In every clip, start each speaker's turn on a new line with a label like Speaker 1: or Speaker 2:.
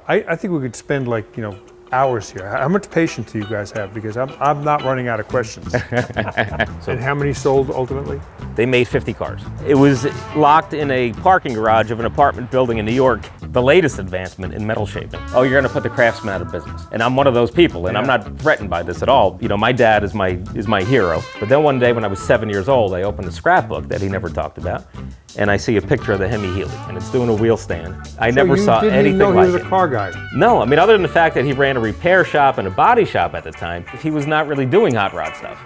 Speaker 1: I think we could spend like, hours here. How much patience do you guys have? Because I'm not running out of questions. And how many sold ultimately?
Speaker 2: They made 50 cars. It was locked in a parking garage of an apartment building in New York. The latest advancement in metal shaping. Oh, you're gonna put the craftsman out of business. And I'm one of those people, and I'm not threatened by this at all. My dad is my hero. But then one day when I was 7 years old, I opened a scrapbook that he never talked about, and I see a picture of the Hemi Healy, and it's doing a wheel stand. I never saw anything like it.
Speaker 1: You didn't even know he was a car guy?
Speaker 2: No, I mean, other than the fact that he ran a repair shop and a body shop at the time, he was not really doing hot rod stuff.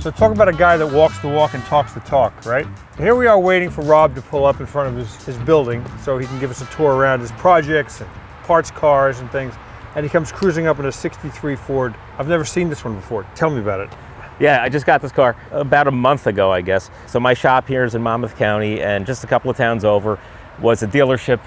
Speaker 1: So talk about a guy that walks the walk and talks the talk, right? Here we are waiting for Rob to pull up in front of his building so he can give us a tour around his projects and parts cars and things. And he comes cruising up in a 63 Ford. I've never seen this one before. Tell me about it.
Speaker 2: Yeah, I just got this car about a month ago, I guess. So my shop here is in Monmouth County, and just a couple of towns over was a dealership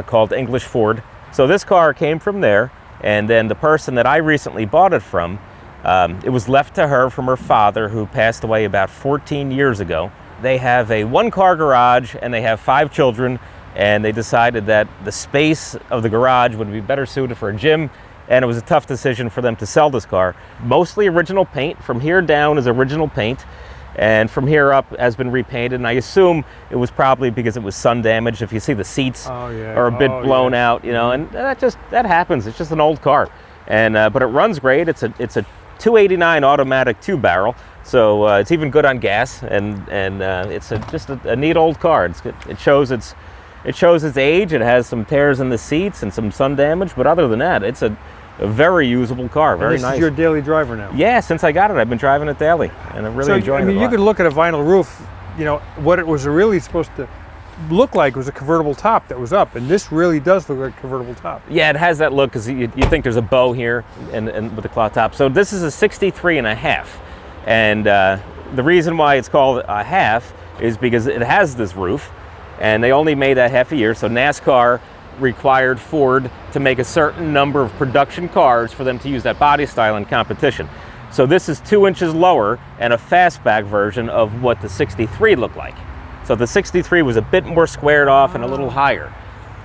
Speaker 2: called English Ford. So this car came from there, and then the person that I recently bought it from, it was left to her from her father, who passed away about 14 years ago. They have a one-car garage, and they have 5 children, and they decided that the space of the garage would be better suited for a gym, and it was a tough decision for them to sell this car. Mostly original paint. From here down is original paint, and from here up has been repainted, and I assume it was probably because it was sun damaged. If you see the seats are a bit blown out, and that happens. It's just an old car, and but it runs great. It's a 289 automatic 2-barrel, so it's even good on gas, and it's just a neat old car. It shows its age. It has some tears in the seats and some sun damage, but other than that, it's a very usable car, very nice.
Speaker 1: This is your daily driver now?
Speaker 2: Yeah, since I got it, I've been driving it daily, and I'm really enjoying it a lot.
Speaker 1: You could look at a vinyl roof, what it was really supposed to look like was a convertible top that was up, and this really does look like a convertible top.
Speaker 2: Yeah, it has that look, because you think there's a bow here and with the cloth top. So this is a 63 and a half, and the reason why it's called a half is because it has this roof, and they only made that half a year. So NASCAR required Ford to make a certain number of production cars for them to use that body style in competition. So this is 2 inches lower and a fastback version of what the 63 looked like. So the 63 was a bit more squared off and a little higher.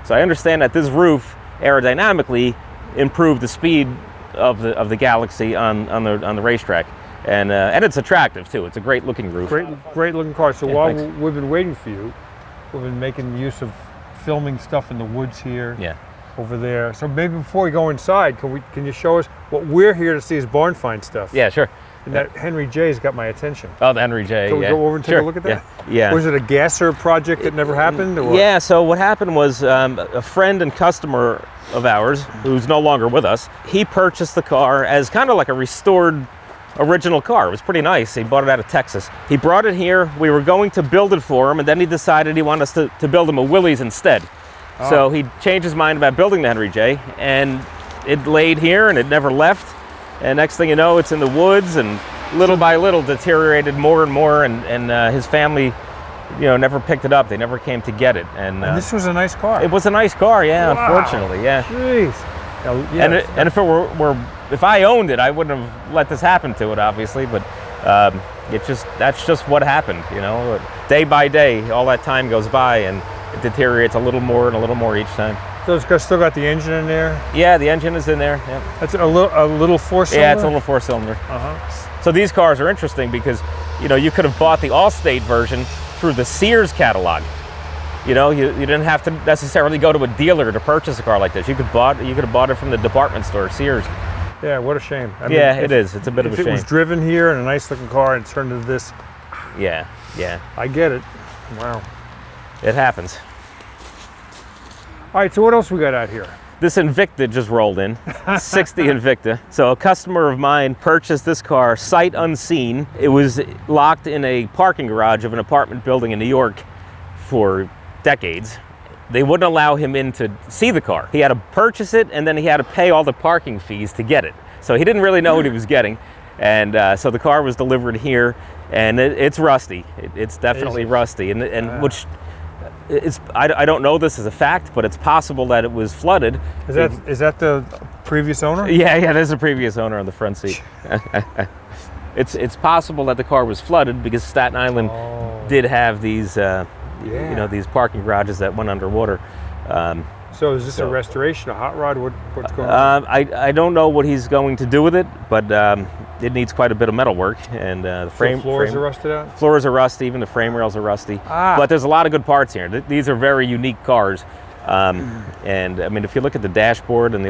Speaker 2: So I understand that this roof aerodynamically improved the speed of the Galaxie on the racetrack, and it's attractive too. It's a great looking roof.
Speaker 1: Great looking car. So while we've been waiting for you, we've been making use of filming stuff in the woods here, over there. So maybe before we go inside, can you show us what we're here to see is barn find stuff?
Speaker 2: Yeah, sure.
Speaker 1: And that Henry J's got my attention.
Speaker 2: Oh, the Henry J.
Speaker 1: Can we go over and take a look at that?
Speaker 2: Yeah.
Speaker 1: Was it a gasser project that never happened? Or?
Speaker 2: Yeah. So what happened was a friend and customer of ours, who's no longer with us, he purchased the car as kind of like a restored original car. It was pretty nice. He bought it out of Texas. He brought it here. We were going to build it for him, and then he decided he wanted us to build him a Willy's instead. Oh. So he changed his mind about building the Henry J, and it laid here, and it never left. And next thing you know, it's in the woods, and little by little deteriorated more and more, and his family, never picked it up. They never came to get it. And
Speaker 1: this was a nice car.
Speaker 2: It was a nice car, yeah.
Speaker 1: Wow.
Speaker 2: Unfortunately, yeah.
Speaker 1: Jeez.
Speaker 2: And if I owned it, I wouldn't have let this happen to it, obviously. But that's just what happened. Day by day, all that time goes by, and it deteriorates a little more and a little more each time.
Speaker 1: So it's still got the engine in there?
Speaker 2: Yeah, the engine is in there. Yeah.
Speaker 1: That's a little 4-cylinder?
Speaker 2: Yeah, it's a little 4-cylinder. So these cars are interesting because, you could have bought the Allstate version through the Sears catalog. You didn't have to necessarily go to a dealer to purchase a car like this. You could have bought it from the department store, Sears.
Speaker 1: Yeah, what a shame.
Speaker 2: It is. It's a bit of a shame.
Speaker 1: If it was driven here in a nice looking car and turned into this.
Speaker 2: Yeah.
Speaker 1: I get it. Wow.
Speaker 2: It happens.
Speaker 1: All right, so what else we got out here?
Speaker 2: This Invicta just rolled in, 60 Invicta. So a customer of mine purchased this car sight unseen. It was locked in a parking garage of an apartment building in New York for decades. They wouldn't allow him in to see the car. He had to purchase it, and then he had to pay all the parking fees to get it. So he didn't really know what he was getting. And so the car was delivered here, and it's rusty. It's definitely rusty, and which I don't know this as a fact, but it's possible that it was flooded.
Speaker 1: Is that the previous owner?
Speaker 2: Yeah, there's a previous owner on the front seat. It's possible that the car was flooded because Staten Island did have these, these parking garages that went underwater.
Speaker 1: So is this a restoration, a hot rod? What's going on?
Speaker 2: I don't know what he's going to do with it, but it needs quite a bit of metal work, and the
Speaker 1: floors are rusted out?
Speaker 2: Floors are rusty, even the frame rails are rusty. But there's a lot of good parts here. These are very unique cars. And I mean, if you look at the dashboard and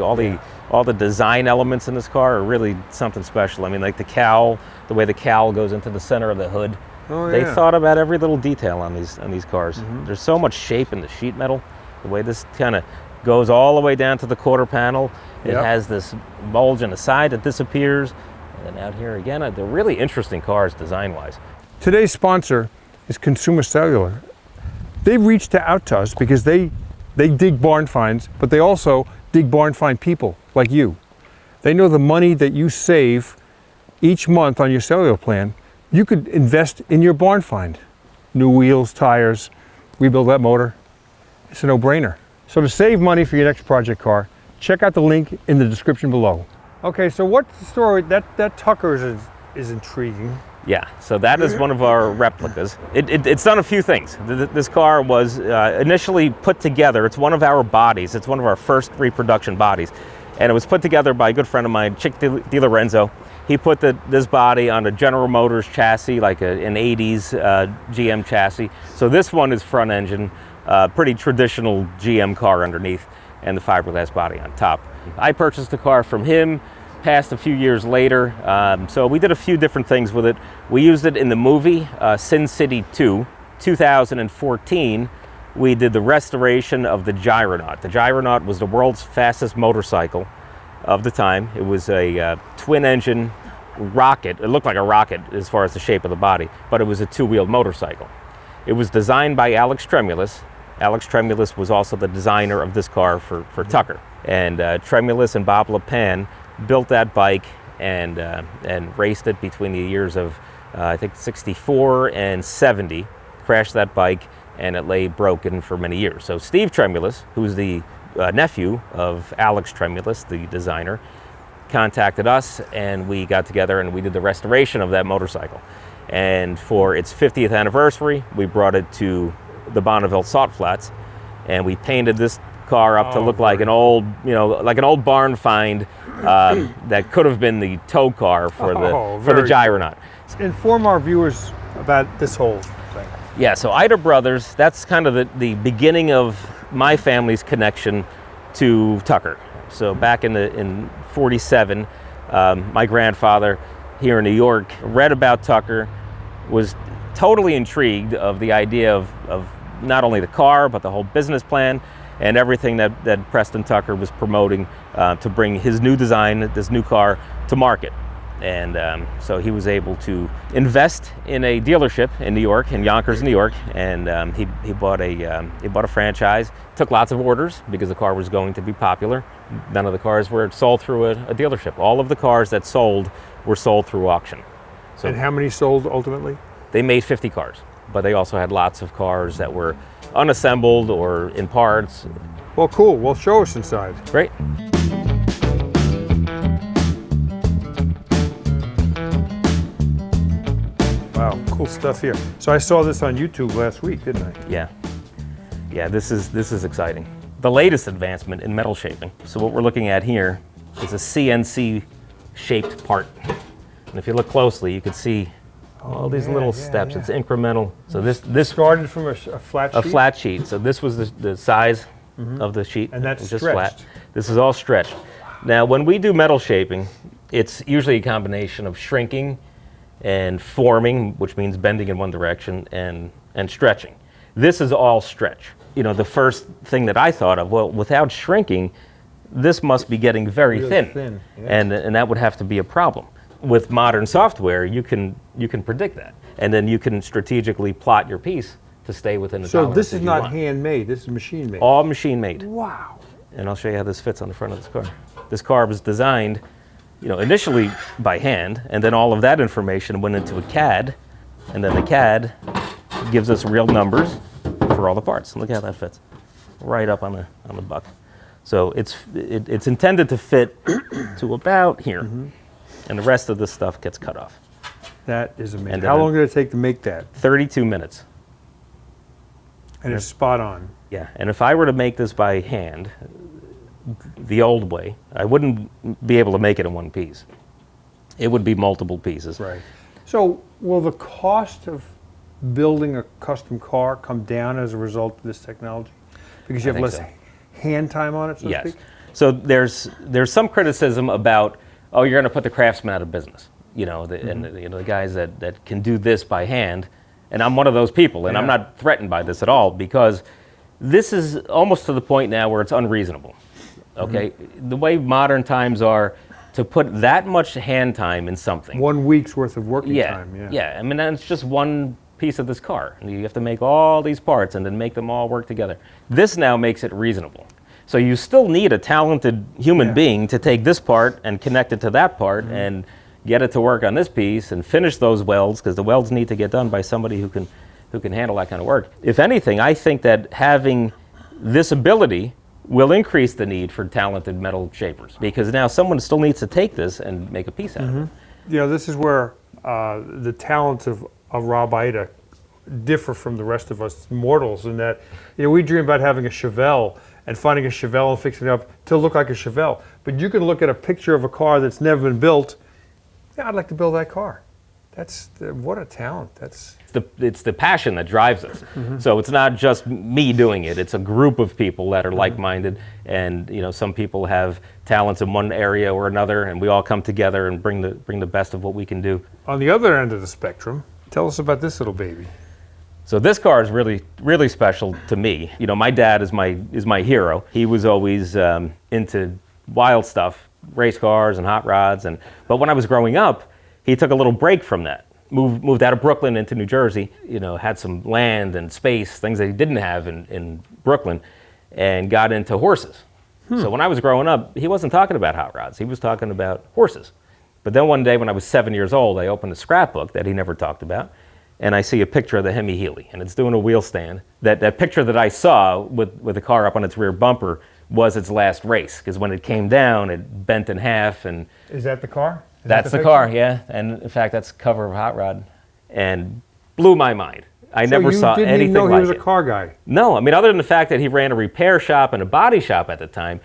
Speaker 2: all the design elements in this car are really something special. I mean, like the cowl, the way the cowl goes into the center of the hood. They thought about every little detail on these cars. There's so much shape in the sheet metal. The way this kind of goes all the way down to the quarter panel. It has this bulge in the side that disappears. And then out here again, they're really interesting cars design-wise.
Speaker 1: Today's sponsor is Consumer Cellular. They've reached out to us because they dig barn finds, but they also dig barn find people like you. They know the money that you save each month on your cellular plan, you could invest in your barn find. New wheels, tires, rebuild that motor. It's a no-brainer. So to save money for your next project car, check out the link in the description below. Okay, so what's the story? That Tucker is intriguing.
Speaker 2: Yeah, so that is one of our replicas. It's done a few things. This car was initially put together. It's one of our bodies. It's one of our first reproduction bodies. And it was put together by a good friend of mine, Chick DiLorenzo. He put this body on a General Motors chassis, like an 80s GM chassis. So this one is front engine, pretty traditional GM car underneath, and the fiberglass body on top. I purchased the car from him, passed a few years later, so we did a few different things with it. We used it in the movie Sin City 2, 2014. We did the restoration of the Gyronaut. The Gyronaut was the world's fastest motorcycle of the time. It was a twin-engine rocket. It looked like a rocket as far as the shape of the body, but it was a two-wheeled motorcycle. It was designed by Alex Tremulous. Alex Tremulous was also the designer of this car for Tucker. And Tremulous and Bob LePan built that bike and raced it between the years of, I think, 64 and 70, crashed that bike, and it lay broken for many years. So Steve Tremulous, who's the nephew of Alex Tremulous, the designer, contacted us, and we got together and we did the restoration of that motorcycle. And for its 50th anniversary, we brought it to the Bonneville Salt Flats, and we painted this car up to look like an old, like an old barn find that could have been the tow car for the Gyronaut.
Speaker 1: Inform our viewers about this whole thing.
Speaker 2: Yeah, so Ida Brothers, that's kind of the beginning of my family's connection to Tucker. So back in 47, my grandfather here in New York read about Tucker, was totally intrigued of the idea of not only the car, but the whole business plan and everything that Preston Tucker was promoting to bring his new design, this new car, to market. And so he was able to invest in a dealership in New York, in Yonkers, New York, and he bought a franchise. Took lots of orders because the car was going to be popular. None of the cars were sold through a dealership. All of the cars that sold were sold through auction. So
Speaker 1: and how many sold ultimately?
Speaker 2: They made 50 cars, but they also had lots of cars that were unassembled or in parts.
Speaker 1: Well, cool. Well, show us inside.
Speaker 2: Great.
Speaker 1: Wow, cool stuff here. So I saw this on YouTube last week, didn't I?
Speaker 2: Yeah, this is exciting. The latest advancement in metal shaping. So what we're looking at here is a CNC shaped part. And if you look closely, you can see all these little steps. It's incremental. So this
Speaker 1: started from a flat sheet?
Speaker 2: A flat sheet. So this was the size of the sheet.
Speaker 1: And that's
Speaker 2: just
Speaker 1: stretched.
Speaker 2: Flat. This is all stretched. Now, when we do metal shaping, it's usually a combination of shrinking and forming, which means bending in one direction, and stretching. This is all stretch. The first thing that I thought of, well, without shrinking, this must be getting very
Speaker 1: really
Speaker 2: thin.
Speaker 1: Yeah.
Speaker 2: And that would have to be a problem. With modern software, you can predict that, and then you can strategically plot your piece to stay within the tolerance.
Speaker 1: So this is not
Speaker 2: want.
Speaker 1: Handmade, this is machine made.
Speaker 2: All machine made.
Speaker 1: Wow.
Speaker 2: And I'll show you how this fits on the front of this car. This car was designed, initially by hand, and then all of that information went into a CAD, and then the CAD gives us real numbers for all the parts. Look how that fits, right up on the buck. So it's intended to fit to about here, and the rest of this stuff gets cut off.
Speaker 1: That is amazing.
Speaker 2: And
Speaker 1: How long did it take to make that?
Speaker 2: 32 minutes.
Speaker 1: And it's spot on.
Speaker 2: Yeah, and if I were to make this by hand, the old way, I wouldn't be able to make it in one piece. It would be multiple pieces.
Speaker 1: Right. So will the cost of building a custom car come down as a result of this technology? Because you have less hand time on it, so to speak?
Speaker 2: So there's some criticism about, oh, you're going to put the craftsman out of business. You know, and the guys that can do this by hand. And I'm one of those people, and I'm not threatened by this at all, because this is almost to the point now where it's unreasonable. Okay? The way modern times are, to put that much hand time in something.
Speaker 1: 1 week's worth of working time,
Speaker 2: Yeah, I mean, that's just one piece of this car. You have to make all these parts and then make them all work together. This now makes it reasonable. So you still need a talented human being to take this part and connect it to that part and get it to work on this piece and finish those welds, because the welds need to get done by somebody who can handle that kind of work. If anything, I think that having this ability will increase the need for talented metal shapers, because now someone still needs to take this and make a piece out of it.
Speaker 1: You know, this is where the talents of Rob Ida differ from the rest of us mortals, in that, you know, we dream about having a Chevelle and finding a Chevelle and fixing it up to look like a Chevelle. But you can look at a picture of a car that's never been built. Yeah, I'd like to build that car. What a talent.
Speaker 2: It's the passion that drives us. So it's not just me doing it. It's a group of people that are like-minded, and you know, some people have talents in one area or another, and we all come together and bring the best of what we can do.
Speaker 1: On the other end of the spectrum, tell us about this little baby.
Speaker 2: So this car is really, really special to me. You know, my dad is my hero. He was always into wild stuff, race cars and hot rods, but when I was growing up, he took a little break from that. Moved out of Brooklyn into New Jersey, you know, had some land and space, things that he didn't have in Brooklyn, and got into horses. So when I was growing up, he wasn't talking about hot rods, he was talking about horses. But then one day when I was 7 years old, I opened a scrapbook that he never talked about, and I see a picture of the Hemi Healy, and it's doing a wheel stand. That picture that I saw with the car up on its rear bumper was its last race, because when it came down, it bent in half. And
Speaker 1: is that the car?
Speaker 2: That's the car, yeah. And in fact, that's the cover of Hot Rod, and blew my mind. I never saw anything like it.
Speaker 1: You didn't even know he was a car guy?
Speaker 2: No, I mean, other than the fact that he ran a repair shop and a body shop at the time,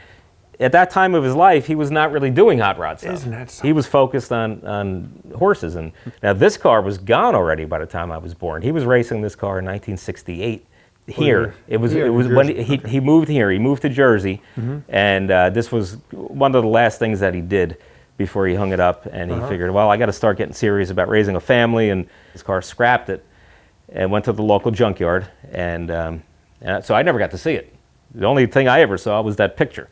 Speaker 2: at that time of his life, he was not really doing hot rod stuff.
Speaker 1: Isn't that something?
Speaker 2: He was focused on horses. And now this car was gone already by the time I was born. He was racing this car in 1968 here. It was when he moved here. He moved to Jersey, and this was one of the last things that he did before he hung it up, and he figured, well, I got to start getting serious about raising a family, and his car scrapped it and went to the local junkyard, and so I never got to see it. The only thing I ever saw was that picture.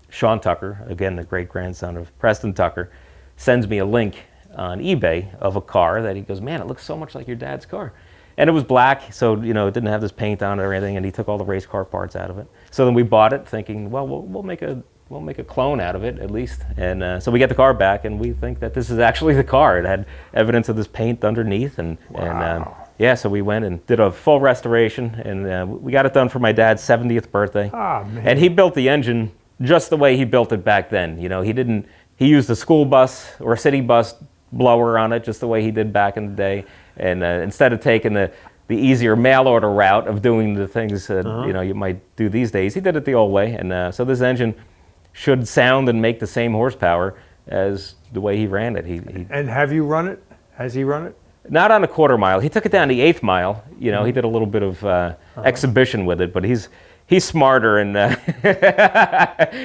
Speaker 2: Sean Tucker, again the great-grandson of Preston Tucker, sends me a link on eBay of a car that he goes, man, it looks so much like your dad's car. And it was black, so you know, it didn't have this paint on it or anything, and he took all the race car parts out of it. So then we bought it thinking, well, we'll make a clone out of it at least. And so we get the car back, and we think that this is actually the car. It had evidence of this paint underneath, and yeah, so we went and did a full restoration, and we got it done for my dad's 70th birthday.
Speaker 1: Ah, man.
Speaker 2: And he built the engine just the way he built it back then. You know, he used a school bus or a city bus blower on it just the way he did back in the day. And instead of taking the easier mail order route of doing the things that you know, you might do these days, he did it the old way. And so this engine should sound and make the same horsepower as the way he ran it.
Speaker 1: And have you run it? Has he run it?
Speaker 2: Not on a quarter mile. He took it down the 8th mile. You know, he did a little bit of exhibition with it, but he's smarter, and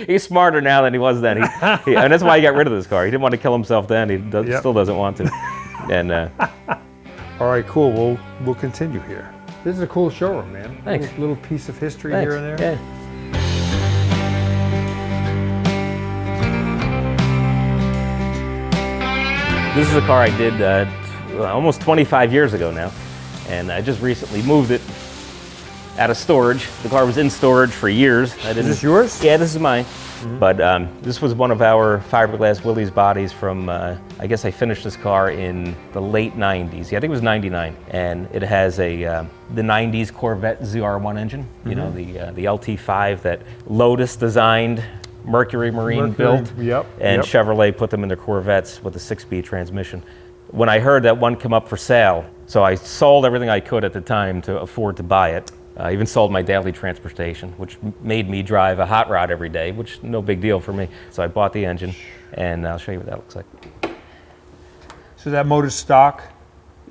Speaker 2: he's smarter now than he was then. And that's why he got rid of this car. He didn't want to kill himself then. He still doesn't want to. And
Speaker 1: all right, cool. We'll continue here. This is a cool showroom, man.
Speaker 2: Thanks.
Speaker 1: Little piece of history here and there.
Speaker 2: Yeah. This is a car I did almost 25 years ago now, and I just recently moved it out of storage. The car was in storage for years.
Speaker 1: Is this yours?
Speaker 2: Yeah, this is mine. But this was one of our fiberglass Willys bodies from, I guess I finished this car in the late 90s. Yeah, I think it was 99. And it has the 90s Corvette ZR1 engine, you know, the LT5 that Lotus designed, Mercury Marine built, and Chevrolet put them in their Corvettes with a 6-speed transmission. when I heard that one come up for sale, so I sold everything I could at the time to afford to buy it. I even sold my daily transportation, which made me drive a hot rod every day, which no big deal for me. So I bought the engine, and I'll show you what that looks like.
Speaker 1: So that motor's stock?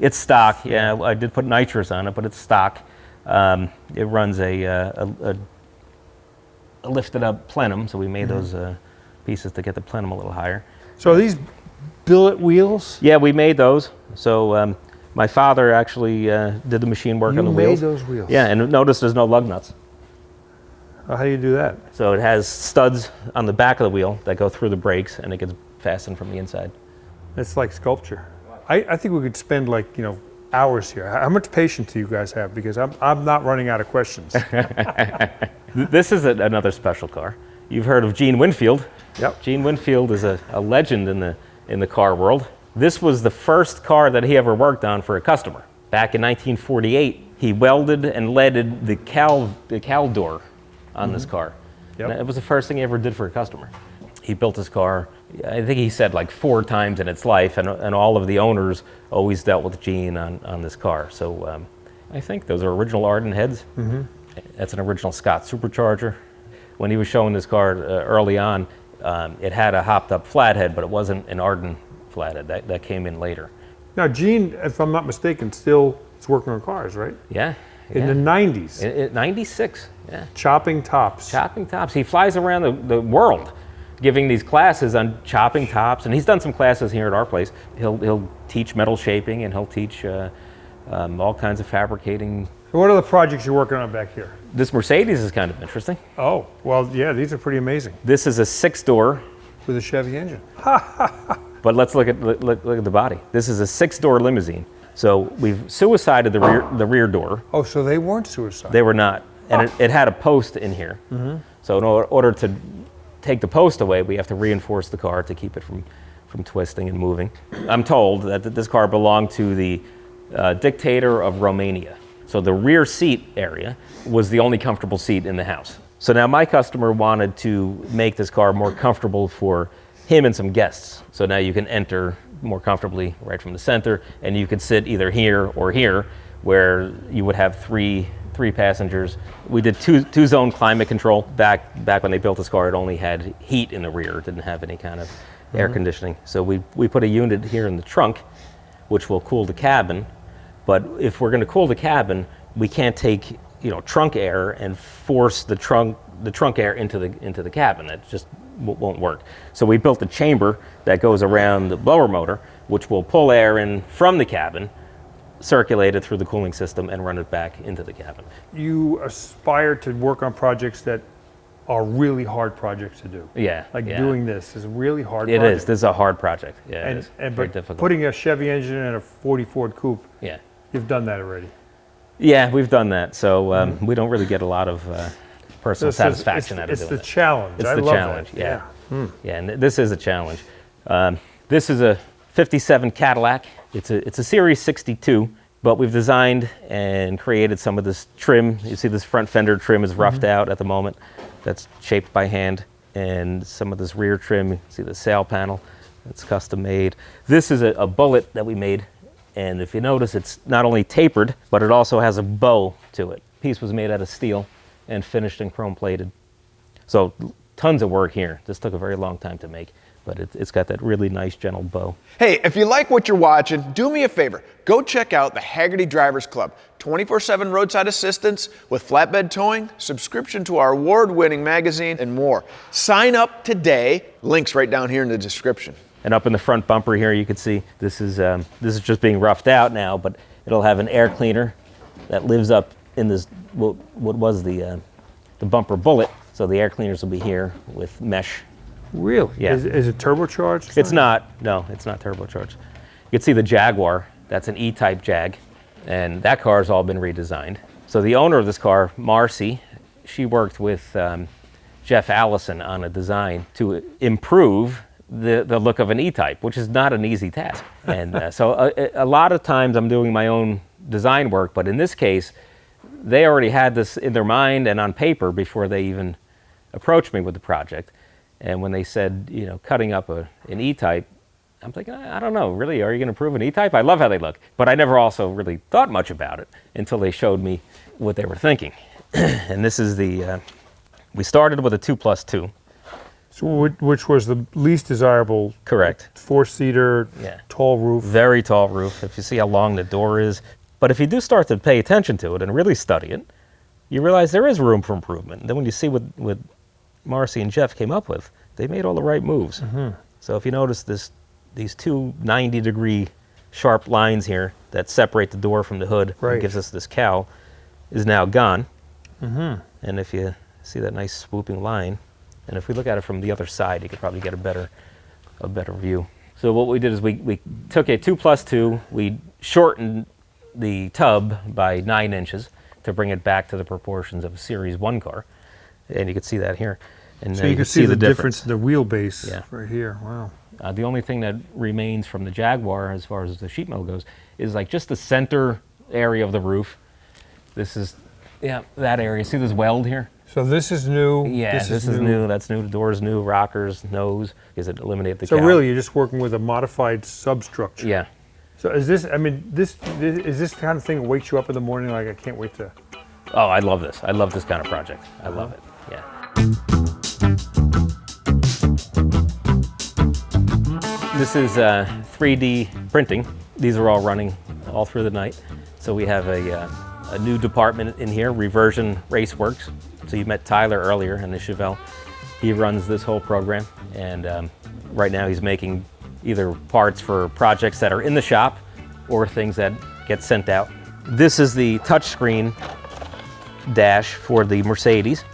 Speaker 2: It's stock, yeah. I did put nitrous on it, but it's stock. It runs a lifted up plenum, so we made those pieces to get the plenum a little higher.
Speaker 1: So are these billet wheels?
Speaker 2: Yeah, we made those. So my father actually did the machine work on the wheels.
Speaker 1: You made those wheels?
Speaker 2: Yeah, and notice there's no lug nuts.
Speaker 1: How do you do that?
Speaker 2: So it has studs on the back of the wheel that go through the brakes, and it gets fastened from the inside.
Speaker 1: It's like sculpture. I think we could spend like, hours here. How much patience do you guys have? Because I'm not running out of questions.
Speaker 2: This is another special car. You've heard of Gene Winfield.
Speaker 1: Yep.
Speaker 2: Gene Winfield is a legend in the car world. This was the first car that he ever worked on for a customer. Back in 1948, he welded and leaded the cowl door on this car.
Speaker 1: Yep.
Speaker 2: And it was the first thing he ever did for a customer. He built his car, I think he said like 4 times in its life, and all of the owners always dealt with Gene on this car. So I think those are original Arden heads. That's an original Scott supercharger. When he was showing this car early on, it had a hopped up flathead, but it wasn't an Arden flathead. That came in later.
Speaker 1: Now, Gene, if I'm not mistaken, still is working on cars, right?
Speaker 2: Yeah.
Speaker 1: In the 90s.
Speaker 2: In 96, yeah.
Speaker 1: Chopping tops.
Speaker 2: Chopping tops. He flies around the world giving these classes on chopping tops, and he's done some classes here at our place. He'll teach metal shaping, and he'll teach all kinds of fabricating.
Speaker 1: So what are the projects you're working on back here?
Speaker 2: This Mercedes is kind of interesting.
Speaker 1: Oh, well, yeah, these are pretty amazing.
Speaker 2: This is a 6-door.
Speaker 1: With a Chevy engine.
Speaker 2: But let's look at the body. This is a 6-door limousine. So we've suicided the rear door.
Speaker 1: Oh, so they weren't suicide.
Speaker 2: They were not, and it had a post in here. So in order to take the post away, we have to reinforce the car to keep it from twisting and moving. I'm told that this car belonged to the dictator of Romania. So the rear seat area was the only comfortable seat in the house. So now my customer wanted to make this car more comfortable for him and some guests. So now you can enter more comfortably right from the center, and you could sit either here or here, where you would have three passengers. We did two-zone climate control. Back when they built this car, it only had heat in the rear. It didn't have any kind of air conditioning. So we put a unit here in the trunk, which will cool the cabin. But if we're going to cool the cabin, we can't take trunk air and force the trunk air into the cabin. That just won't work. So we built a chamber that goes around the blower motor, which will pull air in from the cabin, circulate it through the cooling system, and run it back into the cabin.
Speaker 1: You aspire to work on projects that are really hard projects to do.
Speaker 2: Yeah.
Speaker 1: Doing this is a really hard
Speaker 2: It
Speaker 1: project.
Speaker 2: is. This is a hard project. Yeah, it is. Very
Speaker 1: But
Speaker 2: difficult.
Speaker 1: putting a Chevy engine in a 40 Ford Coupe,
Speaker 2: Yeah.
Speaker 1: you've done that already.
Speaker 2: Yeah, we've done that. So we don't really get a lot of personal satisfaction out of
Speaker 1: it's
Speaker 2: doing
Speaker 1: the
Speaker 2: it.
Speaker 1: challenge.
Speaker 2: It's
Speaker 1: I
Speaker 2: the
Speaker 1: love
Speaker 2: challenge,
Speaker 1: that.
Speaker 2: yeah. Yeah, and this is a challenge. This is a 57 Cadillac. It's a Series 62, but we've designed and created some of this trim. You see this front fender trim is roughed out at the moment. That's shaped by hand. And some of this rear trim, you see the sail panel, it's custom made. This is a bullet that we made. And if you notice, it's not only tapered, but it also has a bow to it. Piece was made out of steel and finished and chrome plated. So tons of work here. This took a very long time to make, but it's got that really nice gentle bow.
Speaker 3: Hey, if you like what you're watching, do me a favor. Go check out the Hagerty Drivers Club. 24/7 roadside assistance with flatbed towing, subscription to our award-winning magazine, and more. Sign up today. Links right down here in the description.
Speaker 2: And up in the front bumper here, you can see this is just being roughed out now, but it'll have an air cleaner that lives up in this what was the bumper bullet. So the air cleaners will be here with mesh.
Speaker 1: Really?
Speaker 2: Yeah.
Speaker 1: Is it turbocharged?
Speaker 2: It's not. No, it's not turbocharged. You can see the Jaguar. That's an E-type Jag, and that car has all been redesigned. So the owner of this car, Marcy, she worked with Jeff Allison on a design to improve the look of an E-type, which is not an easy task. And so a lot of times I'm doing my own design work, but in this case, they already had this in their mind and on paper before they even approached me with the project. And when they said, cutting up an E-type I'm thinking, I don't know, really, are you going to prove an E-Type? I love how they look. But I never also really thought much about it until they showed me what they were thinking. And this is we started with a 2+2.
Speaker 1: So which was the least desirable?
Speaker 2: Correct.
Speaker 1: 4-seater,
Speaker 2: Yeah.
Speaker 1: tall roof.
Speaker 2: Very tall roof, if you see how long the door is. But if you do start to pay attention to it and really study it, you realize there is room for improvement. And then when you see what Marcy and Jeff came up with, they made all the right moves. So if you notice these two 90-degree sharp lines here that separate the door from the hood and gives us this cowl is now gone. And if you see that nice swooping line, and if we look at it from the other side, you could probably get a better view. So what we did is we took a 2+2, we shortened the tub by 9 inches to bring it back to the proportions of a Series 1 car. And you can see that here. And
Speaker 1: so you can see the difference in the wheelbase right here. Wow.
Speaker 2: The only thing that remains from the Jaguar as far as the sheet metal goes is like just the center area of the roof. This is, that area. See this weld here?
Speaker 1: So this is new.
Speaker 2: Yeah, this is new. That's new. The door's new. Rockers, nose, because it eliminated the
Speaker 1: So
Speaker 2: cowl.
Speaker 1: really, you're just working with a modified substructure.
Speaker 2: Yeah.
Speaker 1: So is this? I mean, is this the kind of thing that wakes you up in the morning? Like, I can't wait to.
Speaker 2: Oh, I love this. I love this kind of project. I love it. Yeah. This is 3D printing. These are all running all through the night. So we have a new department in here, Reversion Raceworks. So you met Tyler earlier in the Chevelle. He runs this whole program, and right now he's making either parts for projects that are in the shop or things that get sent out. This is the touchscreen dash for the Mercedes.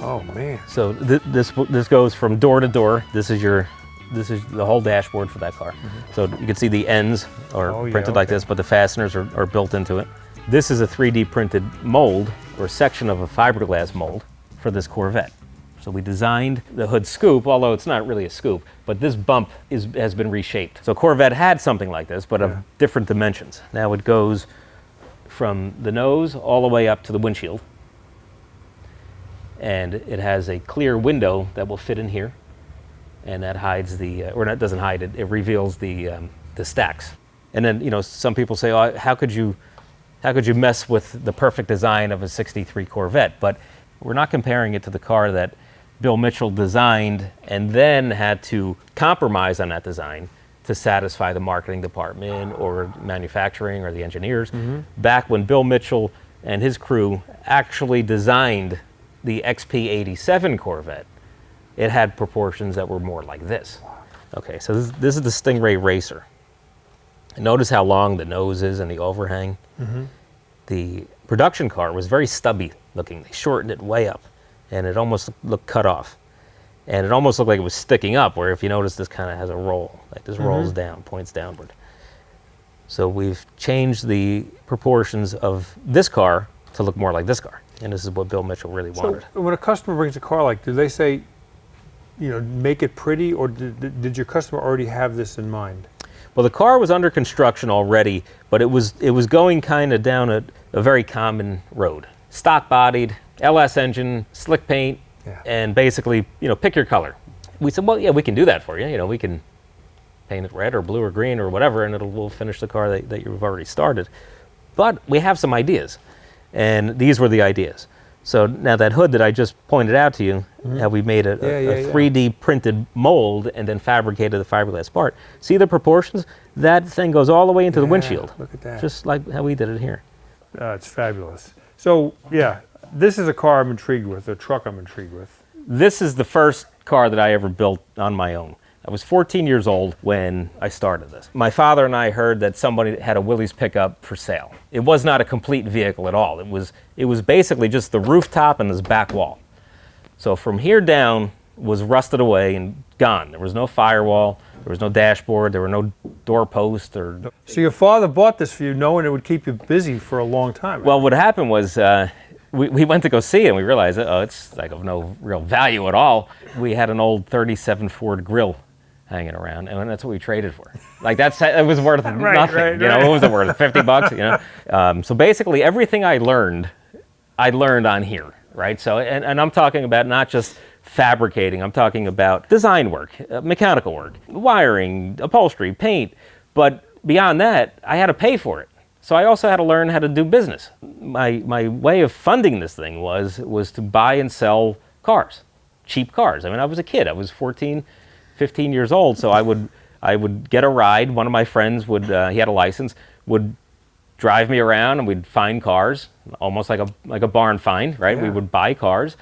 Speaker 1: Oh man!
Speaker 2: So this goes from door to door. This is the whole dashboard for that car. So you can see the ends are printed like this, but the fasteners are built into it. This is a 3D printed mold or section of a fiberglass mold for this Corvette. So we designed the hood scoop, although it's not really a scoop, but this bump has been reshaped. So Corvette had something like this, but of different dimensions. Now it goes from the nose all the way up to the windshield. And it has a clear window that will fit in here. And that hides or that doesn't hide it, it reveals the stacks. And then, some people say, oh, how could you mess with the perfect design of a 63 Corvette? But we're not comparing it to the car that Bill Mitchell designed and then had to compromise on that design to satisfy the marketing department or manufacturing or the engineers. Back when Bill Mitchell and his crew actually designed the XP87 Corvette, it had proportions that were more like this. Okay, so this is the Stingray Racer. Notice how long the nose is and the overhang. The production car was very stubby looking. They shortened it way up, and it almost looked cut off. And it almost looked like it was sticking up, where if you notice, this kind of has a roll. Like this rolls down, points downward. So we've changed the proportions of this car to look more like this car. And this is what Bill Mitchell really wanted.
Speaker 1: So when a customer brings a car, do they say, make it pretty, or did your customer already have this in mind?
Speaker 2: Well, the car was under construction already, but it was going kind of down a very common road. Stock bodied, LS engine, slick paint, and basically, pick your color. We said, well, yeah, we can do that for you. We can paint it red or blue or green or whatever, and we'll finish the car that you've already started. But we have some ideas, and these were the ideas. So now that hood that I just pointed out to you, how we made a 3D printed mold and then fabricated the fiberglass part. See the proportions? That thing goes all the way into the windshield.
Speaker 1: Look at that.
Speaker 2: Just like how we did it here.
Speaker 1: It's fabulous. So this is a car I'm intrigued with, a truck I'm intrigued with.
Speaker 2: This is the first car that I ever built on my own. I was 14 years old when I started this. My father and I heard that somebody had a Willys pickup for sale. It was not a complete vehicle at all. It was basically just the rooftop and this back wall. So from here down was rusted away and gone. There was no firewall, there was no dashboard, there were no door posts.
Speaker 1: So your father bought this for you knowing it would keep you busy for a long time.
Speaker 2: Well, what happened was we went to go see it and we realized, it's like of no real value at all. We had an old 37 Ford grill hanging around, and that's what we traded for. It was worth nothing.
Speaker 1: Right.
Speaker 2: What was it worth? $50. So basically, everything I learned on here, right? So, and I'm talking about not just fabricating. I'm talking about design work, mechanical work, wiring, upholstery, paint. But beyond that, I had to pay for it. So I also had to learn how to do business. My way of funding this thing was to buy and sell cars, cheap cars. I mean, I was a kid. I was 14, 15 years old. So I would get a ride. One of my friends would, he had a license, would drive me around, and we'd find cars, almost like a barn find, right? Yeah. We would buy cars,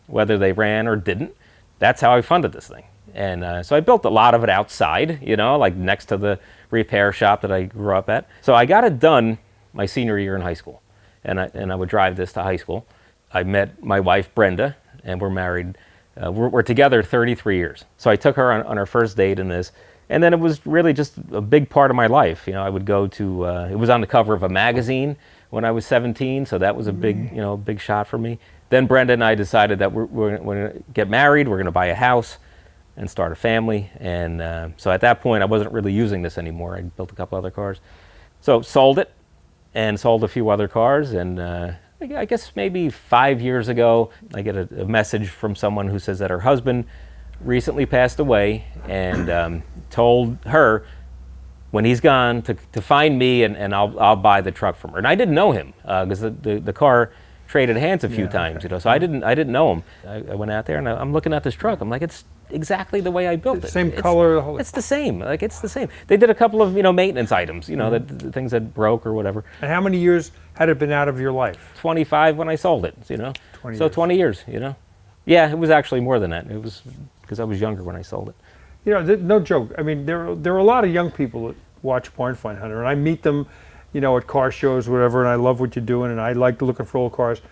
Speaker 2: whether they ran or didn't. That's how I funded this thing. And so I built a lot of it outside, you know, like next to the repair shop that I grew up at. So I got it done my senior year in high school, and I would drive this to high school. I met my wife, Brenda, and we're married. We're together 33 years. So I took her on our first date in this, and then it was really just a big part of my life. You know, I would go to, it was on the cover of a magazine when I was 17, so that was a big, you know, big shot for me. Then Brenda and I decided that we're going to get married, we're going to buy a house and start a family. And so at that point, I wasn't really using this anymore. I built a couple other cars. So sold it and sold a few other cars. And I guess maybe 5 years ago, I get a message from someone who says that her husband recently passed away, and told her when he's gone to find me, and I'll buy the truck from her. And I didn't know him because the car traded hands a few times, you know. So I didn't know him. I went out there and I'm looking at this truck. I'm like, it's exactly the way I built it.
Speaker 1: Same color, the whole.
Speaker 2: It's the same. Like, it's the same. They did a couple of, you know, maintenance items, you know, the things that broke or whatever.
Speaker 1: And how many years had it been out of your life?
Speaker 2: 25 when I sold it, you know.
Speaker 1: 20
Speaker 2: so
Speaker 1: years.
Speaker 2: 20 years, you know. Yeah, it was actually more than that. It was because I was younger when I sold it.
Speaker 1: You know, no joke. I mean, there are a lot of young people that watch Barn Find Hunter, and I meet them, you know, at car shows, whatever, and I love what you're doing, and I like looking for old cars.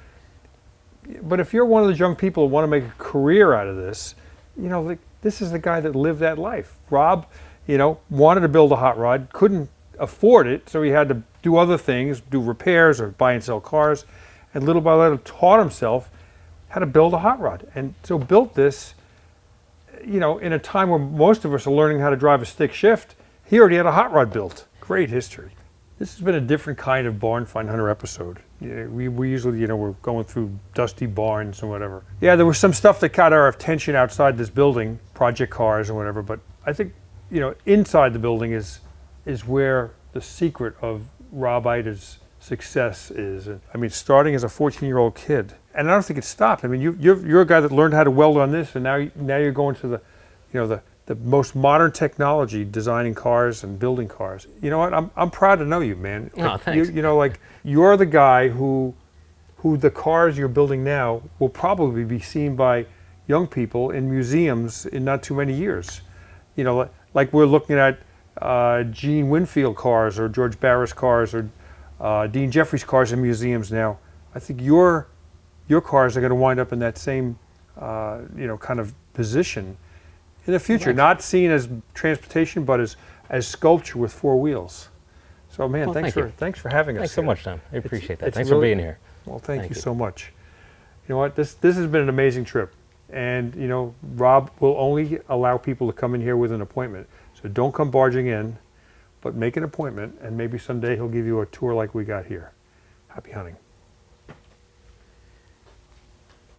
Speaker 1: But if you're one of those young people who want to make a career out of this, you know, like, this is the guy that lived that life. Rob, you know, wanted to build a hot rod, couldn't afford it, so he had to do other things, do repairs or buy and sell cars, and little by little taught himself how to build a hot rod. And so built this, you know, in a time where most of us are learning how to drive a stick shift. He already had a hot rod built. Great history. This has been a different kind of Barn Find Hunter episode. We usually, you know, we're going through dusty barns and whatever. Yeah, there was some stuff that caught our attention outside this building, project cars and whatever, but I think, you know, inside the building is where the secret of Rob Ida's success is. I mean, starting as a 14-year-old kid, and I don't think it stopped. I mean, you're a guy that learned how to weld on this, and now you're going to the, you know, the most modern technology, designing cars and building cars. You know what? I'm proud to know you, man.
Speaker 2: Oh,
Speaker 1: like,
Speaker 2: thanks.
Speaker 1: You know, like, you're the guy who the cars you're building now will probably be seen by young people in museums in not too many years. You know, like we're looking at Gene Winfield cars or George Barris cars or Dean Jeffries cars in museums now. I think your cars are going to wind up in that same you know, kind of position in the future. Right. Not seen as transportation, but as sculpture with four wheels. So, man,
Speaker 2: well,
Speaker 1: thanks for having us.
Speaker 2: Thanks so much, Tom. I appreciate that. Thanks
Speaker 1: really,
Speaker 2: for being here.
Speaker 1: Well, thank you so much. You know what? This has been an amazing trip, and you know, Rob will only allow people to come in here with an appointment. So don't come barging in, but make an appointment, and maybe someday he'll give you a tour like we got here. Happy hunting.